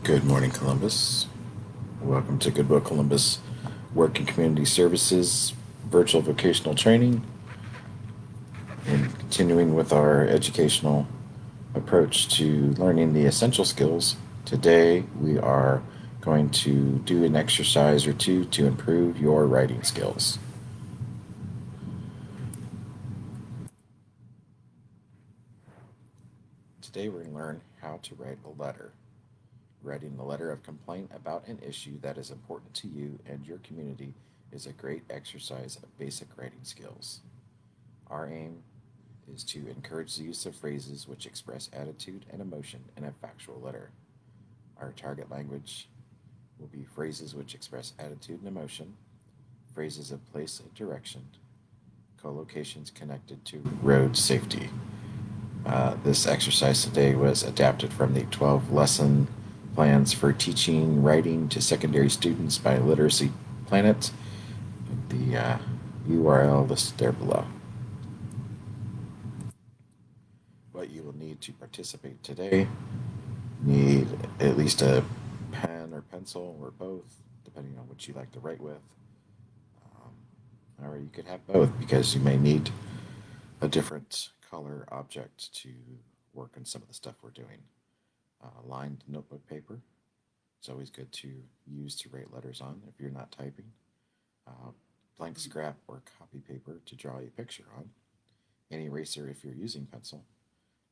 Good morning, Columbus. Welcome to Goodwill Columbus Work and Community Services virtual vocational training and continuing with our educational approach to learning the essential skills. Today, we are going to do an exercise or two to improve your writing skills. Today, we're going to learn how to write a letter. Writing a letter of complaint about an issue that is important to you and your community is a great exercise of basic writing skills. Our aim is to encourage the use of phrases which express attitude and emotion in a factual letter. Our target language will be phrases which express attitude and emotion, phrases of place and direction, collocations connected to road safety. This exercise today was adapted from the 12 lesson plans for teaching writing to secondary students by Literacy Planet. The URL listed there below. What you will need to participate today: need at least a pen or pencil or both, depending on what you like to write with. Or you could have both because you may need a different color object to work on some of the stuff we're doing. Lined notebook paper. It's always good to use to write letters on if you're not typing. Blank scrap or copy paper to draw a picture on. An eraser if you're using pencil.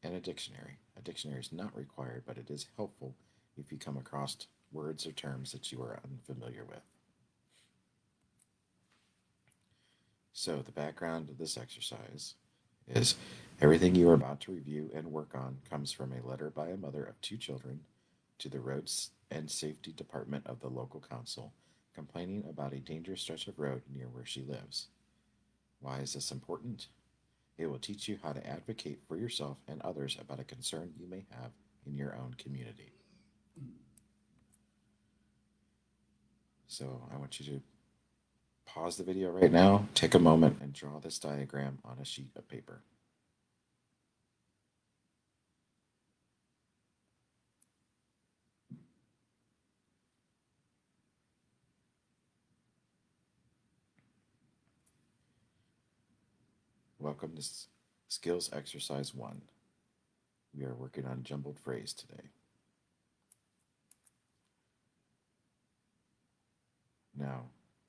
And a dictionary. A dictionary is not required, but it is helpful if you come across words or terms that you are unfamiliar with. So the background of this exercise is everything you are about to review and work on comes from a letter by a mother of 2 children to the Roads and Safety Department of the local council complaining about a dangerous stretch of road near where she lives. Why is this important? It will teach you how to advocate for yourself and others about a concern you may have in your own community. So I want you to pause the video right now, take a moment, and draw this diagram on a sheet of paper. Welcome to Skills Exercise 1. We are working on jumbled phrase today. Now,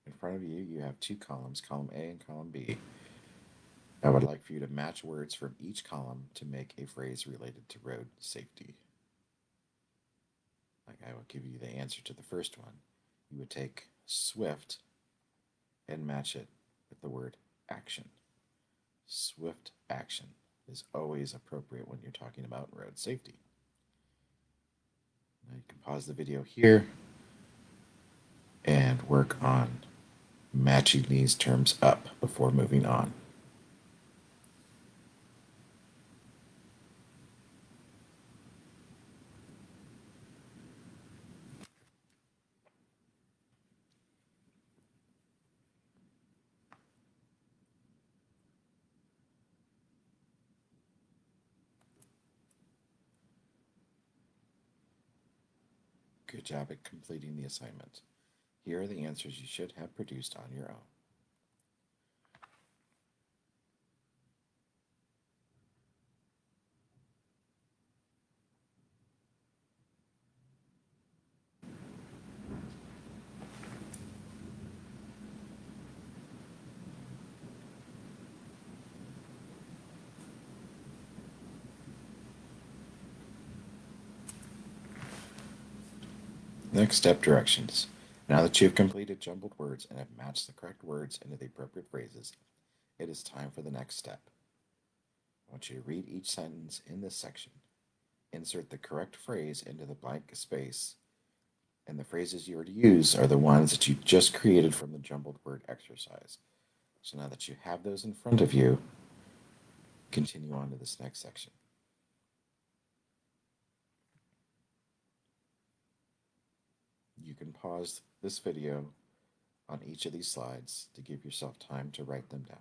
in front of you, you have 2 columns, column A and column B. I would like for you to match words from each column to make a phrase related to road safety. Like I will give you the answer to the first one. You would take swift and match it with the word action. Swift action is always appropriate when you're talking about road safety. Now you can pause the video here and work on matching these terms up before moving on. Good job at completing the assignment. Here are the answers you should have produced on your own. Next step directions. Now that you have completed jumbled words and have matched the correct words into the appropriate phrases, it is time for the next step. I want you to read each sentence in this section. Insert the correct phrase into the blank space, and the phrases you are to use are the ones that you just created from the jumbled word exercise. So now that you have those in front of you, continue on to this next section. You can pause this video on each of these slides to give yourself time to write them down.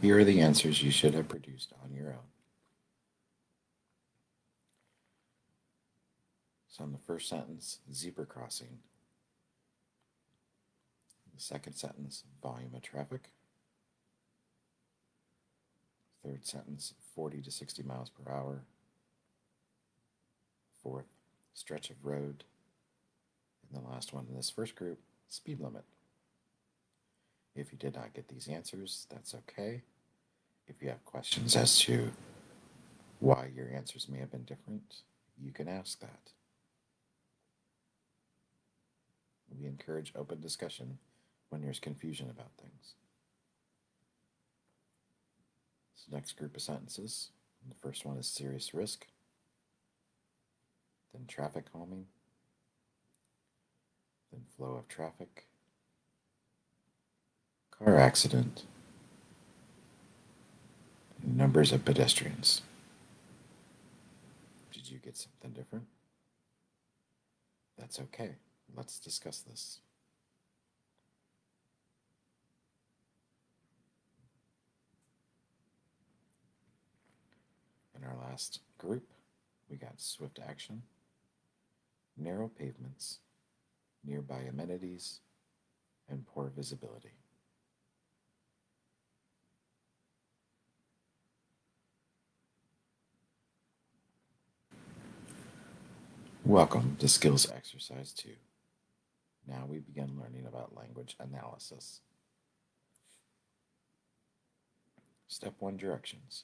Here are the answers you should have produced on your own. So in the first sentence, zebra crossing. The second sentence, volume of traffic. Third sentence, 40 to 60 miles per hour. Fourth, stretch of road. And the last one in this first group, speed limit. If you did not get these answers, that's okay. If you have questions as to why your answers may have been different, you can ask that. We encourage open discussion when there's confusion about things. So next group of sentences. The first one is serious risk, then traffic calming, then flow of traffic, car accident, and numbers of pedestrians. Did you get something different? That's okay. Let's discuss this. In our last group, we got swift action, narrow pavements, nearby amenities, and poor visibility. Welcome to Skills Exercise 2. Now we begin learning about language analysis. Step 1, directions.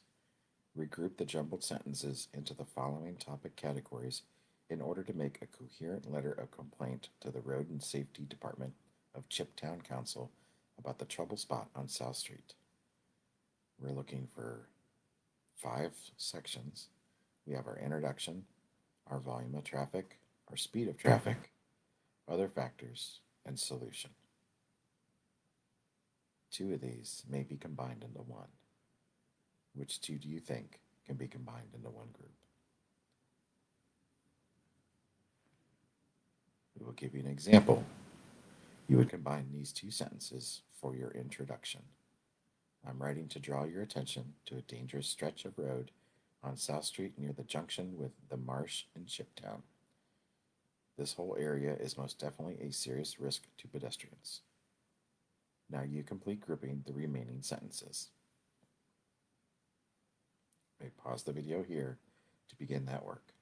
Regroup the jumbled sentences into the following topic categories in order to make a coherent letter of complaint to the Road and Safety Department of Chiptown Council about the trouble spot on South Street. We're looking for 5 sections. We have our introduction, our volume of traffic, our speed of traffic, other factors, and solution. 2 of these may be combined into one. Which 2 do you think can be combined into one group? We will give you an example. You would combine these 2 sentences for your introduction. I'm writing to draw your attention to a dangerous stretch of road on South Street near the junction with the Marsh and Chiptown. This whole area is most definitely a serious risk to pedestrians. Now you complete grouping the remaining sentences. You may pause the video here to begin that work.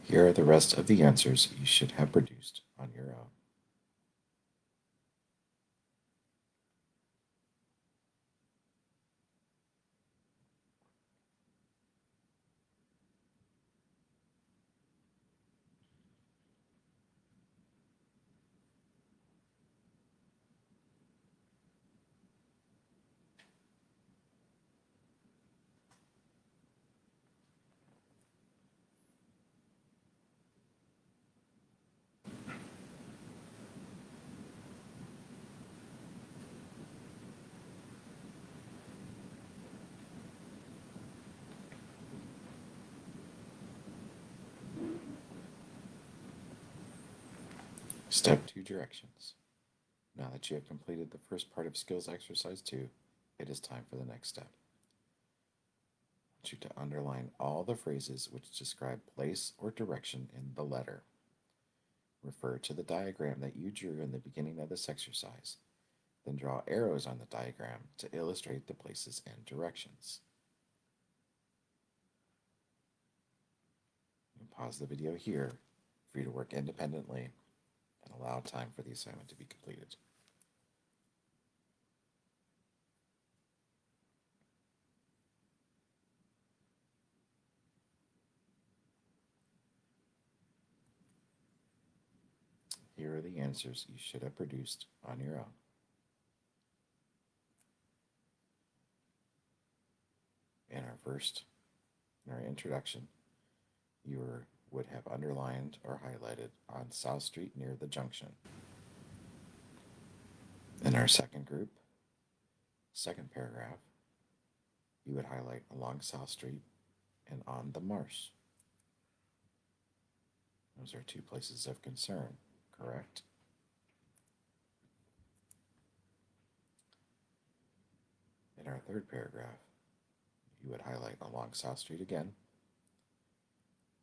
Here are the rest of the answers you should have produced on your own. Step 2, directions. Now that you have completed the first part of Skills Exercise 2, it is time for the next step. I want you to underline all the phrases which describe place or direction in the letter. Refer to the diagram that you drew in the beginning of this exercise, then draw arrows on the diagram to illustrate the places and directions. Pause the video here for you to work independently and allow time for the assignment to be completed. Here are the answers you should have produced on your own. In our introduction, would have underlined or highlighted on South Street near the junction. In our second group, second paragraph, you would highlight along South Street and on the marsh. Those are two places of concern, correct? In our third paragraph, you would highlight along South Street again,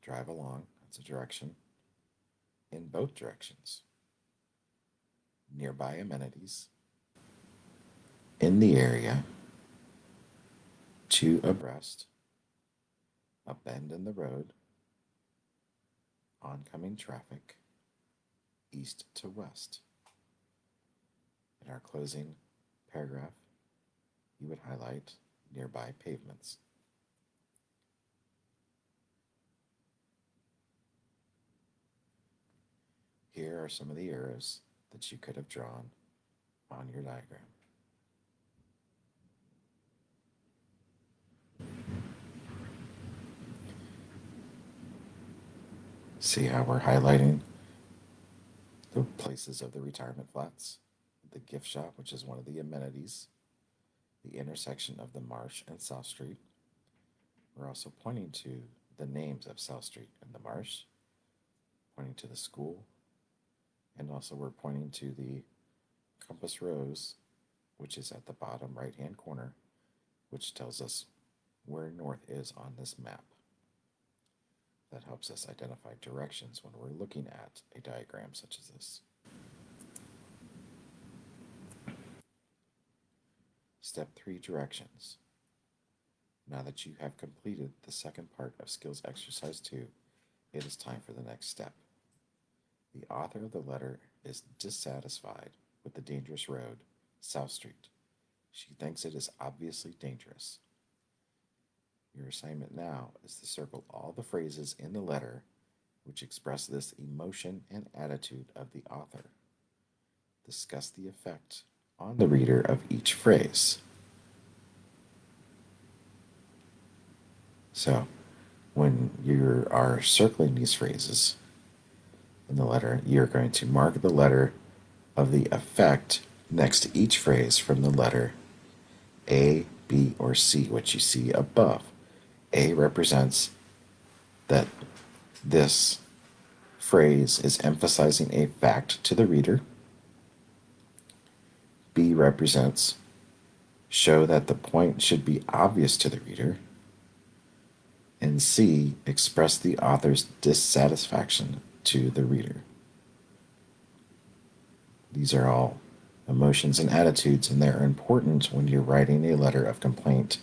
drive along, that's a direction, in both directions, nearby amenities, in the area, two abreast, a bend in the road, oncoming traffic, east to west. In our closing paragraph, you would highlight nearby pavements. Here are some of the arrows that you could have drawn on your diagram. See how we're highlighting the places of the retirement flats, the gift shop, which is one of the amenities, the intersection of the Marsh and South Street. We're also pointing to the names of South Street and the Marsh, pointing to the school, and also we're pointing to the compass rose, which is at the bottom right-hand corner, which tells us where north is on this map. That helps us identify directions when we're looking at a diagram such as this. Step 3, directions. Now that you have completed the second part of Skills Exercise 2, it is time for the next step. The author of the letter is dissatisfied with the dangerous road, South Street. She thinks it is obviously dangerous. Your assignment now is to circle all the phrases in the letter which express this emotion and attitude of the author. Discuss the effect on the reader of each phrase. So, when you are circling these phrases in the letter, you're going to mark the letter of the effect next to each phrase from the letter A, B, or C, which you see above. A represents that this phrase is emphasizing a fact to the reader. B represents show that the point should be obvious to the reader. And C express the author's dissatisfaction to the reader. These are all emotions and attitudes, and they're important when you're writing a letter of complaint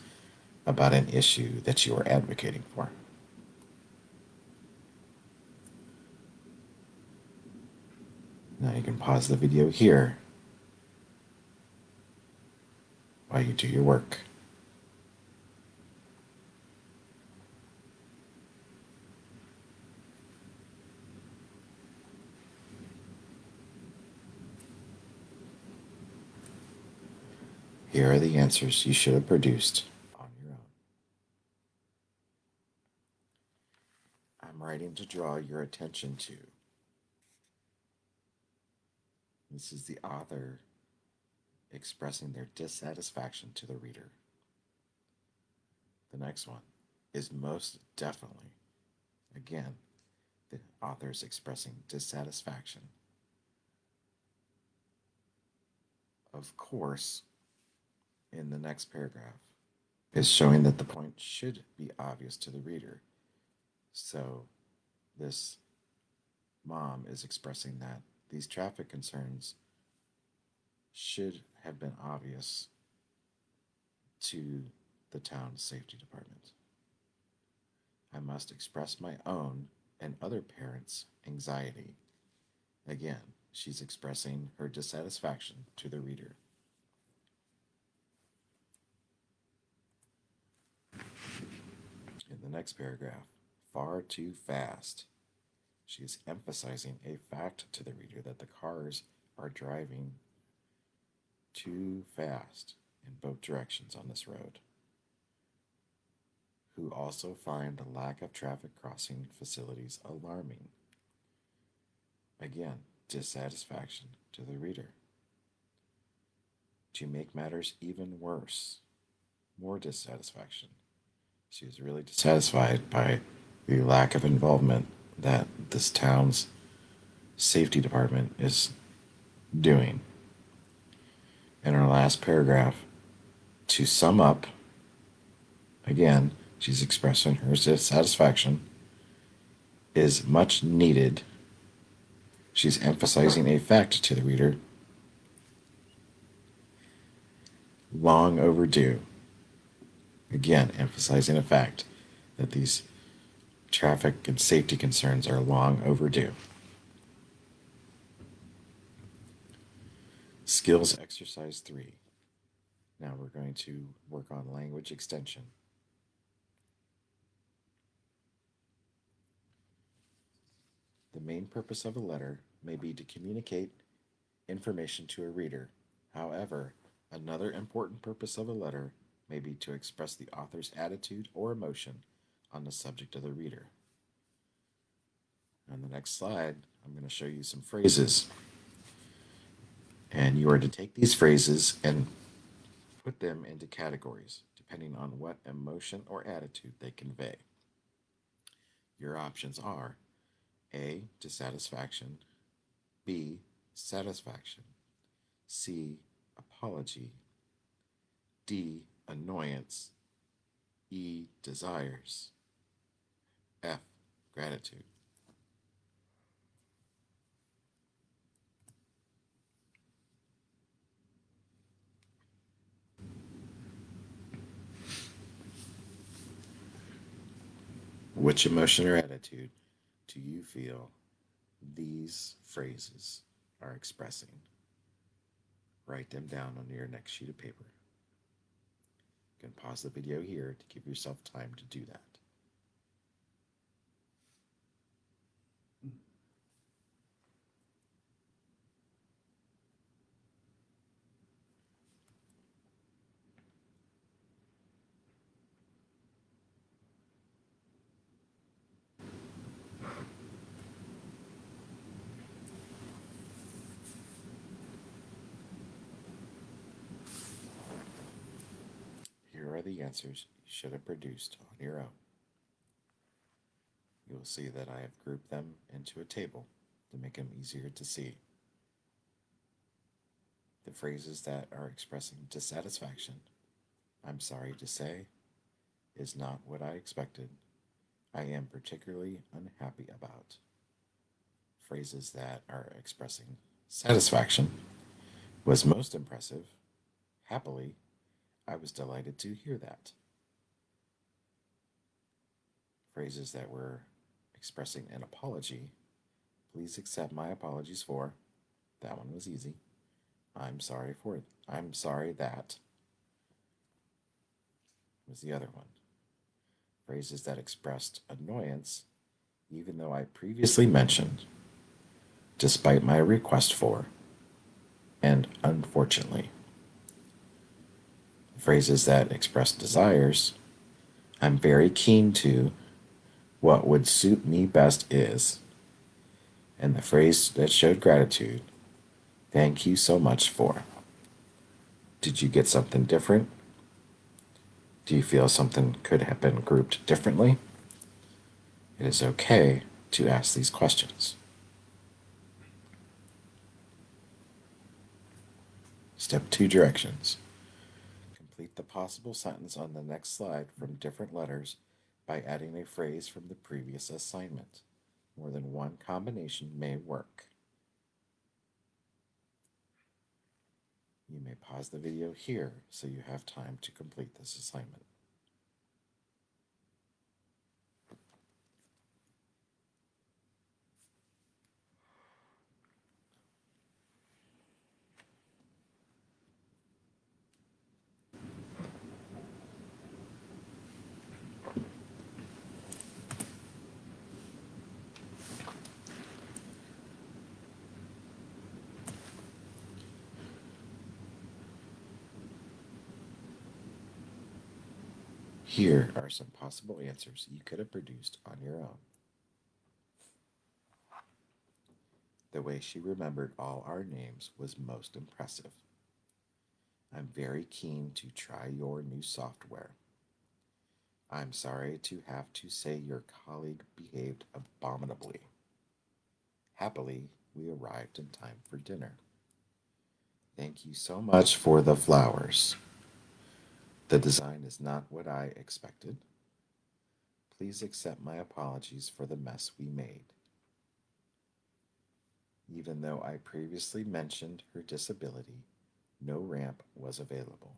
about an issue that you are advocating for. Now you can pause the video here while you do your work. Here are the answers you should have produced on your own. I'm writing to draw your attention to. This is the author expressing their dissatisfaction to the reader. The next one is most definitely. Again, the author is expressing dissatisfaction. Of course, in the next paragraph, is showing that the point should be obvious to the reader. So, this mom is expressing that these traffic concerns should have been obvious to the town's safety department. I must express my own and other parents' anxiety. Again, she's expressing her dissatisfaction to the reader. In the next paragraph, far too fast. She is emphasizing a fact to the reader that the cars are driving too fast in both directions on this road. who also find the lack of traffic crossing facilities alarming. Again, dissatisfaction to the reader. To make matters even worse, more dissatisfaction. She is really dissatisfied by the lack of involvement that this town's safety department is doing. In our last paragraph, to sum up, again, she's expressing her dissatisfaction is much needed. She's emphasizing a fact to the reader, long overdue. Again, emphasizing a fact that these traffic and safety concerns are long overdue. Skills exercise 3. Now we're going to work on language extension. The main purpose of a letter may be to communicate information to a reader. However, another important purpose of a letter may be to express the author's attitude or emotion on the subject of the reader. On the next slide, I'm going to show you some phrases. And you are to take these phrases and put them into categories, depending on what emotion or attitude they convey. Your options are A, dissatisfaction, B, satisfaction, C, apology, D, annoyance, E, desires, F, gratitude. Which emotion or attitude do you feel these phrases are expressing? Write them down on your next sheet of paper. You can pause the video here to give yourself time to do that. Here are the answers you should have produced on your own. You will see that I have grouped them into a table to make them easier to see. The phrases that are expressing dissatisfaction, I'm sorry to say, is not what I expected. I am particularly unhappy about. Phrases that are expressing satisfaction was most impressive. Happily, I was delighted to hear that. Phrases that were expressing an apology, please accept my apologies for. That one was easy. I'm sorry for it. I'm sorry that was the other one. Phrases that expressed annoyance, even though I previously mentioned, despite my request for, and unfortunately. Phrases that expressed desires, I'm very keen to, what would suit me best is, and the phrase that showed gratitude, thank you so much for. Did you get something different? Do you feel something could have been grouped differently? It is okay to ask these questions. Step 2 directions. Complete the possible sentence on the next slide from different letters by adding a phrase from the previous assignment. More than one combination may work. You may pause the video here so you have time to complete this assignment. Here are some possible answers you could have produced on your own. The way she remembered all our names was most impressive. I'm very keen to try your new software. I'm sorry to have to say your colleague behaved abominably. Happily, we arrived in time for dinner. Thank you so much for the flowers. The design is not what I expected. Please accept my apologies for the mess we made. Even though I previously mentioned her disability, no ramp was available.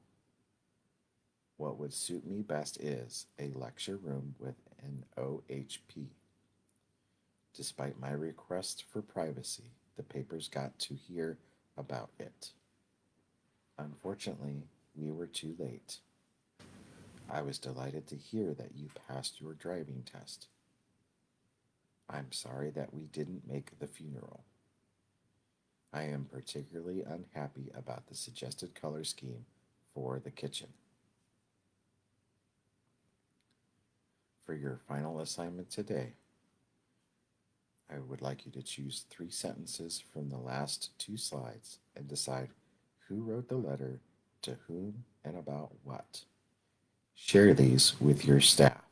What would suit me best is a lecture room with an OHP. Despite my request for privacy, the papers got to hear about it. Unfortunately, we were too late. I was delighted to hear that you passed your driving test. I'm sorry that we didn't make the funeral. I am particularly unhappy about the suggested color scheme for the kitchen. For your final assignment today, I would like you to choose 3 sentences from the last 2 slides and decide who wrote the letter, to whom, and about what. Share these with your staff.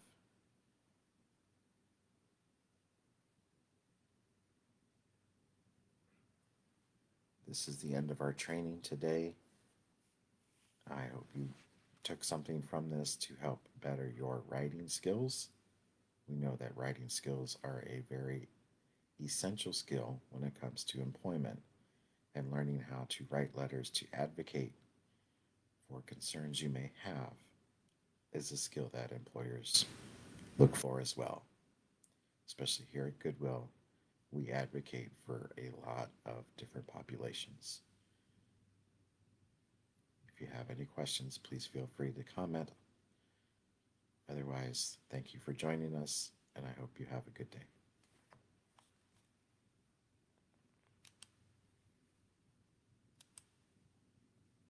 This is the end of our training today. I hope you took something from this to help better your writing skills. We know that writing skills are a very essential skill when it comes to employment, and learning how to write letters to advocate for concerns you may have is a skill that employers look for as well. Especially here at Goodwill, we advocate for a lot of different populations. If you have any questions, please feel free to comment. Otherwise, thank you for joining us, and I hope you have a good day.